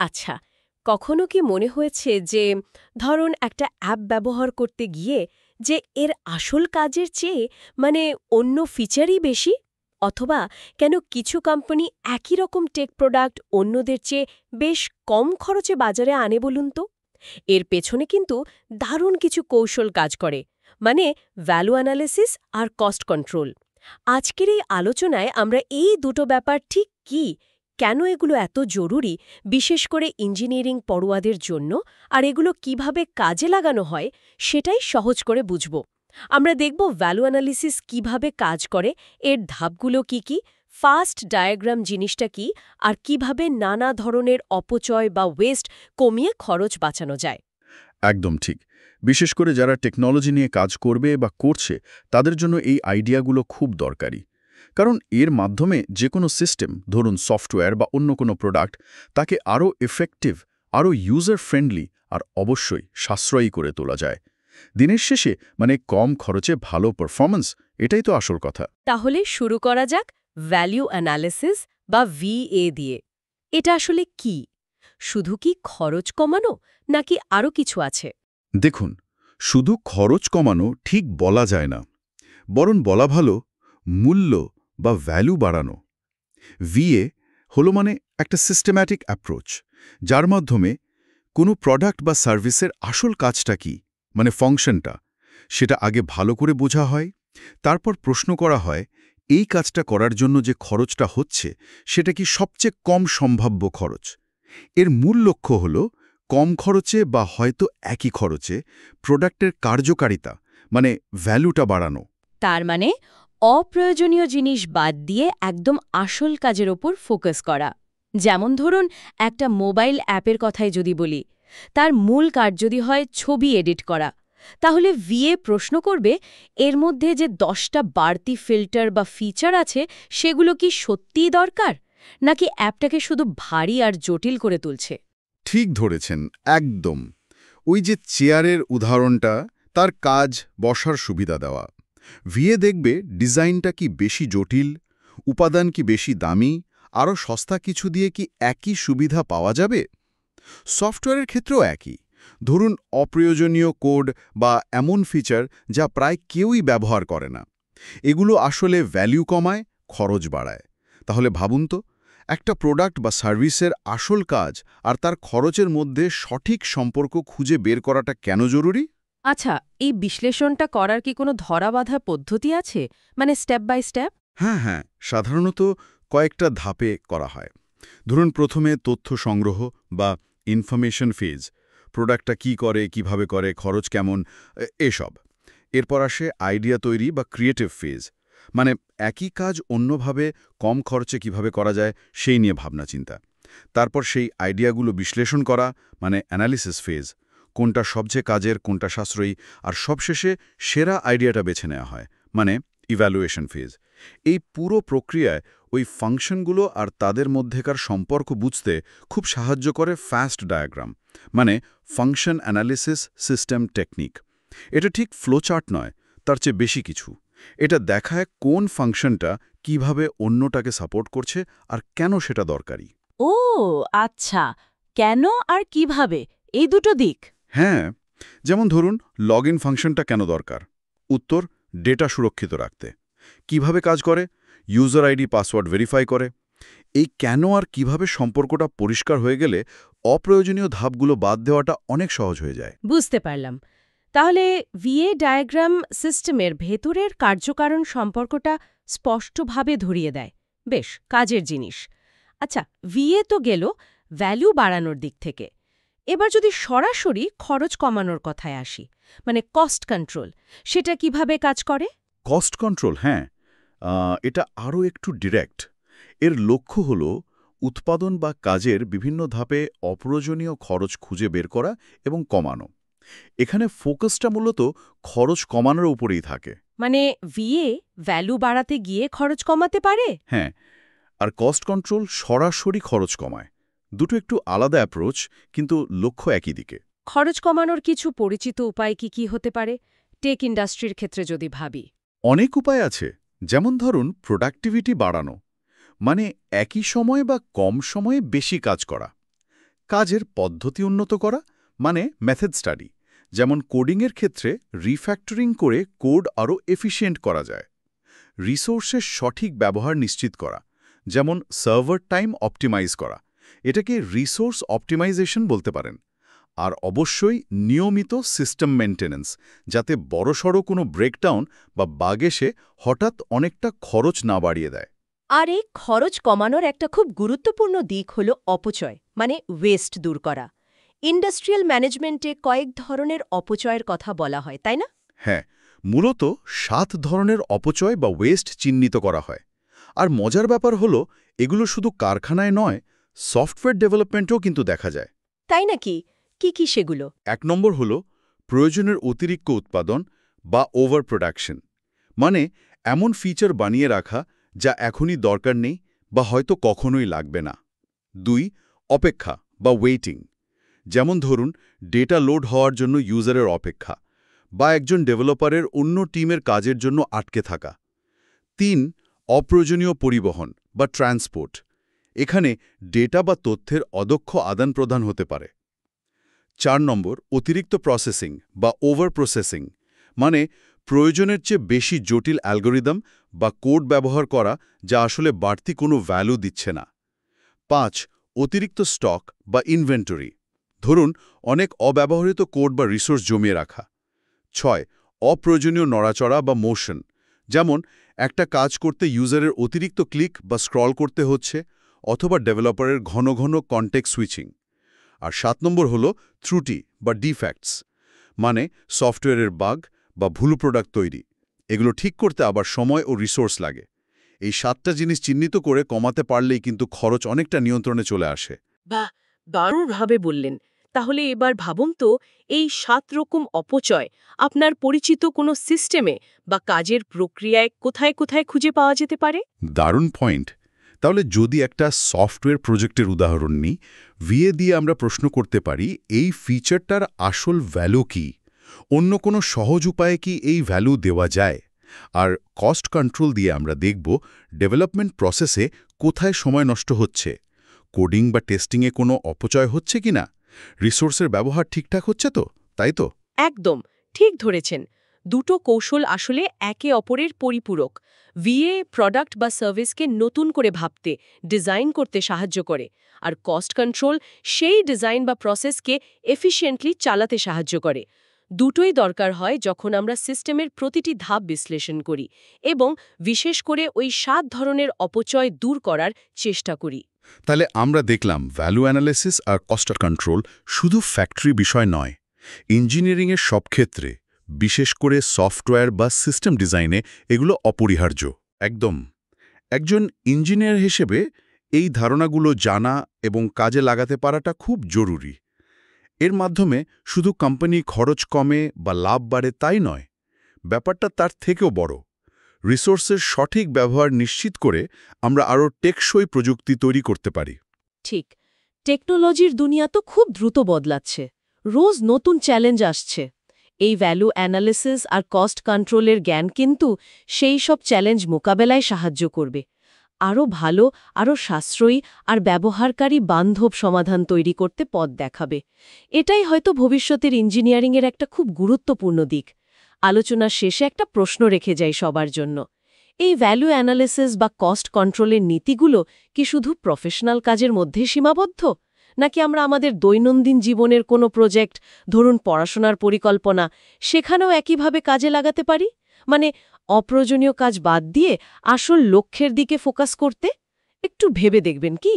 আচ্ছা, কখনো কি মনে হয়েছে যে ধরুন একটা অ্যাপ ব্যবহার করতে গিয়ে যে এর আসল কাজের চেয়ে মানে অন্য ফিচারই বেশি? অথবা কেন কিছু কোম্পানি একই রকম টেক প্রোডাক্ট অন্যদের চেয়ে বেশ কম খরচে বাজারে আনে বলুন তো? এর পেছনে কিন্তু দারুণ কিছু কৌশল কাজ করে, মানে ভ্যালু অ্যানালিসিস আর কস্ট কন্ট্রোল। আজকের এই আলোচনায় আমরা এই দুটো ব্যাপার ঠিক কি, কেন এগুলো এত জরুরি, বিশেষ করে ইঞ্জিনিয়ারিং পড়ুয়াদের জন্য, আর এগুলো কিভাবে কাজে লাগানো হয় সেটাই সহজ করে বুঝব। আমরা দেখব ভ্যালু অ্যানালিসিস কিভাবে কাজ করে, এর ধাপগুলো কি কি, ফাস্ট ডায়াগ্রাম জিনিসটা কি, আর কিভাবে নানা ধরনের অপচয় বা ওয়েস্ট কমিয়ে খরচ বাঁচানো যায়। একদম ঠিক। বিশেষ করে যারা টেকনোলজি নিয়ে কাজ করবে বা করছে তাদের জন্য এই আইডিয়াগুলো খুব দরকারি। কারণ এর মাধ্যমে যে কোনো সিস্টেম, ধরুন সফটওয়্যার বা অন্য কোনো প্রোডাক্ট, তাকে আরও এফেক্টিভ, আরও ইউজার ফ্রেন্ডলি আর অবশ্যই সাশ্রয়ী করে তোলা যায়। দিনের শেষে মানে কম খরচে ভালো পারফরম্যান্স, এটাই তো আসল কথা। তাহলে শুরু করা যাক ভ্যালু অ্যানালিসিস বা ভিএ দিয়ে। এটা আসলে কি? শুধু কি খরচ কমানো, নাকি আরও কিছু আছে? দেখুন, শুধু খরচ কমানো ঠিক বলা যায় না, বরং বলা ভালো মূল্য বা ভ্যালু বাড়ানো। ভিএ হলো মানে একটা সিস্টেম্যাটিক অ্যাপ্রোচ, যার মাধ্যমে কোনো প্রোডাক্ট বা সার্ভিসের আসল কাজটা কি, মানে ফাংশনটা, সেটা আগে ভালো করে বোঝা হয়। তারপর প্রশ্ন করা হয়, এই কাজটা করার জন্য যে খরচটা হচ্ছে সেটা কি সবচেয়ে কম সম্ভাব্য খরচ। এর মূল লক্ষ্য হল কম খরচে বা হয়তো একই খরচে প্রোডাক্টের কার্যকারিতা, মানে ভ্যালুটা বাড়ানো। তার মানে অপ্রয়োজনীয় জিনিস বাদ দিয়ে একদম আসল কাজের ওপর ফোকাস করা। যেমন ধরুন, একটা মোবাইল অ্যাপের কথাই যদি বলি, তার মূল কাজ যদি হয় ছবি এডিট করা, তাহলে ভিএ প্রশ্ন করবে এর মধ্যে যে 10টা বাড়তি ফিল্টার বা ফিচার আছে সেগুলো কি সত্যিই দরকার, নাকি অ্যাপটাকে শুধু ভারী আর জটিল করে তুলছে। ঠিক ধরেছেন, একদম। ওই যে চেয়ারের উদাহরণটা, তার কাজ বসার সুবিধা দেওয়া। ভিএ দেখবে ডিজাইনটা কি বেশি জটিল, উপাদান কি বেশি দামি, আরও সস্তা কিছু দিয়ে কি একই সুবিধা পাওয়া যাবে। সফটওয়্যারের ক্ষেত্রেও একই। ধরুন অপ্রয়োজনীয় কোড বা এমন ফিচার যা প্রায় কেউই ব্যবহার করে না, এগুলো আসলে ভ্যালু কমায়, খরচ বাড়ায়। তাহলে ভাবুন তো, একটা প্রোডাক্ট বা সার্ভিসের আসল কাজ আর তার খরচের মধ্যে সঠিক সম্পর্ক খুঁজে বের করাটা কেন জরুরি? আচ্ছা, এই বিশ্লেষণটা করার কি কোনো ধরাবাঁধা পদ্ধতি আছে, মানে স্টেপ বাই স্টেপ? হ্যাঁ হ্যাঁ, সাধারণত কয়েকটা ধাপে করা হয়। ধরুন প্রথমে তথ্য সংগ্রহ বা ইনফরমেশন ফেজ, প্রোডাক্টটা কি করে, কিভাবে করে, খরচ কেমন, এসব। এরপর আসে আইডিয়া তৈরি বা ক্রিয়েটিভ ফেজ, মানে একই কাজ অন্যভাবে কম খরচে কিভাবে করা যায় সেই নিয়ে ভাবনা চিন্তা। তারপর সেই আইডিয়াগুলো বিশ্লেষণ করা, মানে অ্যানালিসিস ফেজ, কোনটা সবচেয়ে কাজের, কোনটা সাশ্রয়ী, আর সবশেষে সেরা আইডিয়াটা বেছে নেওয়া হয়, মানে ইভ্যালুয়েশন ফেজ। এই পুরো প্রক্রিয়ায় ওই ফাংশনগুলো আর তাদের মধ্যেকার সম্পর্ক বুঝতে খুব সাহায্য করে ফাস্ট ডায়াগ্রাম, মানে ফাংশন অ্যানালিসিস সিস্টেম টেকনিক। এটা ঠিক ফ্লোচার্ট নয়, তার চেয়ে বেশি কিছু। এটা দেখায় কোন ফাংশনটা কিভাবে অন্যটাকে সাপোর্ট করছে আর কেন সেটা দরকারি। ও আচ্ছা, কেন আর কিভাবে, এই দুটো দিক। হ্যাঁ, যেমন ধরুন লগইন ফাংশনটা কেন দরকার। উত্তর, ডেটা সুরক্ষিত রাখতে। কিভাবে কাজ করে? ইউজার আইডি পাসওয়ার্ড ভেরিফাই করে। এই কেন আর কিভাবে সম্পর্কটা পরিষ্কার হয়ে গেলে অপ্রয়োজনীয় ধাপগুলো বাদ দেওয়াটা অনেক সহজ হয়ে যায়। বুঝতে পারলাম। তাহলে ভিএ ডায়াগ্রাম সিস্টেমের ভেতরের কার্যকারণ সম্পর্কটা স্পষ্টভাবে ধরিয়ে দেয়। বেশ কাজের জিনিস। আচ্ছা, ভিএ তো গেল ভ্যালু বাড়ানোর দিক থেকে। এবার যদি সরাসরি খরচ কমানোর কথায় আসি, মানে কস্ট কন্ট্রোল, সেটা কিভাবে কাজ করে? কস্ট কন্ট্রোল, হ্যাঁ, এটা আরও একটু ডিরেক্ট। এর লক্ষ্য হল উৎপাদন বা কাজের বিভিন্ন ধাপে অপ্রয়োজনীয় খরচ খুঁজে বের করা এবং কমানো। এখানে ফোকাসটা মূলত খরচ কমানোর উপরেই থাকে। মানে ভিএ ভ্যালু বাড়াতে গিয়ে খরচ কমাতে পারে? হ্যাঁ, আর কস্ট কন্ট্রোল সরাসরি খরচ কমায়। দুটো একটু আলাদা অ্যাপ্রোচ, কিন্তু লক্ষ্য একই দিকে। খরচ কমানোর কিছু পরিচিত উপায় কি কি হতে পারে, টেক ইন্ডাস্ট্রির ক্ষেত্রে যদি ভাবি? অনেক উপায় আছে। যেমন ধরুন প্রোডাক্টিভিটি বাড়ানো, মানে একই সময়ে বা কম সময়ে বেশি কাজ করা। কাজের পদ্ধতি উন্নত করা মানে মেথড স্টাডি, যেমন কোডিংয়ের ক্ষেত্রে রিফ্যাক্টরিং করে কোড আরও এফিশিয়েন্ট করা যায়। রিসোর্সের সঠিক ব্যবহার নিশ্চিত করা, যেমন সার্ভার টাইম অপটিমাইজ করা, এটাকে রিসোর্স অপটিমাইজেশন বলতে পারেন। আর অবশ্যই নিয়মিত সিস্টেম মেইনটেনেন্স, যাতে বড়সড় কোনো ব্রেকডাউন বা বাগ এসে হঠাৎ অনেকটা খরচ না বাড়িয়ে দেয়। আর এই খরচ কমানোর একটা খুব গুরুত্বপূর্ণ দিক হল অপচয়, মানে ওয়েস্ট দূর করা। ইন্ডাস্ট্রিয়াল ম্যানেজমেন্টে কয়েক ধরনের অপচয়ের কথা বলা হয়, তাই না? হ্যাঁ, মূলত 7 ধরনের অপচয় বা ওয়েস্ট চিহ্নিত করা হয়। আর মজার ব্যাপার হলো, এগুলো শুধু কারখানায় নয়, সফটওয়্যার ডেভেলপমেন্টেও কিন্তু দেখা যায়। তাই নাকি? কি সেগুলো? 1 নম্বর হল প্রয়োজনের অতিরিক্ত উৎপাদন বা ওভার প্রোডাকশন, মানে এমন ফিচার বানিয়ে রাখা যা এখনই দরকার নেই বা হয়তো কখনোই লাগবে না। 2 অপেক্ষা বা ওয়েটিং, যেমন ধরুন ডেটা লোড হওয়ার জন্য ইউজারের অপেক্ষা বা একজন ডেভেলপারের অন্য টিমের কাজের জন্য আটকে থাকা। 3 অপ্রয়োজনীয় পরিবহন বা ট্রান্সপোর্ট, এখানে ডেটা বা তথ্যের অদক্ষ আদান প্রদান হতে পারে। 4 নম্বর অতিরিক্ত প্রসেসিং বা ওভার প্রসেসিং, মানে প্রয়োজনের চেয়ে বেশি জটিল অ্যালগোরিদম বা কোড ব্যবহার করা যা আসলে বাড়তি কোনো ভ্যালু দিচ্ছে না। 5 অতিরিক্ত স্টক বা ইনভেন্টরি, ধরুন অনেক অব্যবহৃত কোড বা রিসোর্স জমিয়ে রাখা। 6 অপ্রয়োজনীয় নড়াচড়া বা মোশন, যেমন একটা কাজ করতে ইউজারের অতিরিক্ত ক্লিক বা স্ক্রল করতে হচ্ছে, অথবা ডেভেলপারের ঘন ঘন কনটেক্সট সুইচিং। আর 7 নম্বর হল ত্রুটি বা ডিফেক্টস, মানে সফটওয়্যারের বাগ বা ভুল প্রোডাক্ট তৈরি। এগুলো ঠিক করতে আবার সময় ও রিসোর্স লাগে। এই 7টা জিনিস চিহ্নিত করে কমাতে পারলেই কিন্তু খরচ অনেকটা নিয়ন্ত্রণে চলে আসে। বাহ, দারুণভাবে বললেন। তাহলে এবার ভাবুন তো, এই 7 রকম অপচয় আপনার পরিচিত কোনো সিস্টেমে বা কাজের প্রক্রিয়ায় কোথায় কোথায় খুঁজে পাওয়া যেতে পারে? দারুণ পয়েন্ট। তাহলে যদি একটা সফটওয়্যার প্রজেক্টের উদাহরণ নিই, ভিএ দিয়ে আমরা প্রশ্ন করতে পারি এই ফিচারটার আসল ভ্যালু কি, অন্য কোনো সহজ উপায়ে কি এই ভ্যালু দেওয়া যায়। আর কস্ট কন্ট্রোল দিয়ে আমরা দেখব ডেভেলপমেন্ট প্রসেসে কোথায় সময় নষ্ট হচ্ছে, কোডিং বা টেস্টিংয়ে কোনো অপচয় হচ্ছে কিনা, রিসোর্সের ব্যবহার ঠিকঠাক হচ্ছে তো, তাই তো? একদম ঠিক ধরেছেন। দুটো কৌশল আসলে একে অপরের পরিপূরক। ভিএ প্রোডাক্ট বা সার্ভিসকে নতুন করে ভাবতে, ডিজাইন করতে সাহায্য করে, আর কস্ট কন্ট্রোল সেই ডিজাইন বা প্রসেসকে এফিশিয়েন্টলি চালাতে সাহায্য করে। দুটোই দরকার হয় যখন আমরা সিস্টেমের প্রতিটি ধাপ বিশ্লেষণ করি এবং বিশেষ করে ওই 7 ধরনের অপচয় দূর করার চেষ্টা করি। তাহলে আমরা দেখলাম ভ্যালু অ্যানালিসিস আর কস্ট কন্ট্রোল শুধু ফ্যাক্টরি বিষয় নয়, ইঞ্জিনিয়ারিংয়ের সব ক্ষেত্রে, বিশেষ করে সফটওয়্যার বা সিস্টেম ডিজাইনে এগুলো অপরিহার্য। একদম। একজন ইঞ্জিনিয়ার হিসেবে এই ধারণাগুলো জানা এবং কাজে লাগাতে পারাটা খুব জরুরি। এর মাধ্যমে শুধু কোম্পানি খরচ কমে বা লাভ বাড়ে তাই নয়, ব্যাপারটা তার থেকেও বড়। রিসোর্সের সঠিক ব্যবহার নিশ্চিত করে আমরা আরও টেকসই প্রযুক্তি তৈরি করতে পারি। ঠিক, টেকনোলজির দুনিয়া তো খুব দ্রুত বদলাচ্ছে, রোজ নতুন চ্যালেঞ্জ আসছে। এই ভ্যালু অ্যানালিসিস আর কস্ট কন্ট্রোলের জ্ঞান কিন্তু সেই সব চ্যালেঞ্জ মোকাবেলায় সাহায্য করবে, আরও ভালো, আরও সাশ্রয়ী আর ব্যবহারকারী বান্ধব সমাধান তৈরি করতে পথ দেখাবে। এটাই হয়তো ভবিষ্যতের ইঞ্জিনিয়ারিংয়ের একটা খুব গুরুত্বপূর্ণ দিক। আলোচনার শেষে একটা প্রশ্ন রেখে যাই সবার জন্য। এই ভ্যালু অ্যানালিসিস বা কস্ট কন্ট্রোলের নীতিগুলো কি শুধু প্রফেশনাল কাজের মধ্যে সীমাবদ্ধ, নাকি আমরা আমাদের দৈনন্দিন জীবনের কোনো প্রজেক্ট, ধরুন পড়াশোনার পরিকল্পনা, সেখানেও একইভাবে কাজে লাগাতে পারি? মানে অপ্রয়োজনীয় কাজ বাদ দিয়ে আসল লক্ষ্যের দিকে ফোকাস করতে একটু ভেবে দেখবেন কি?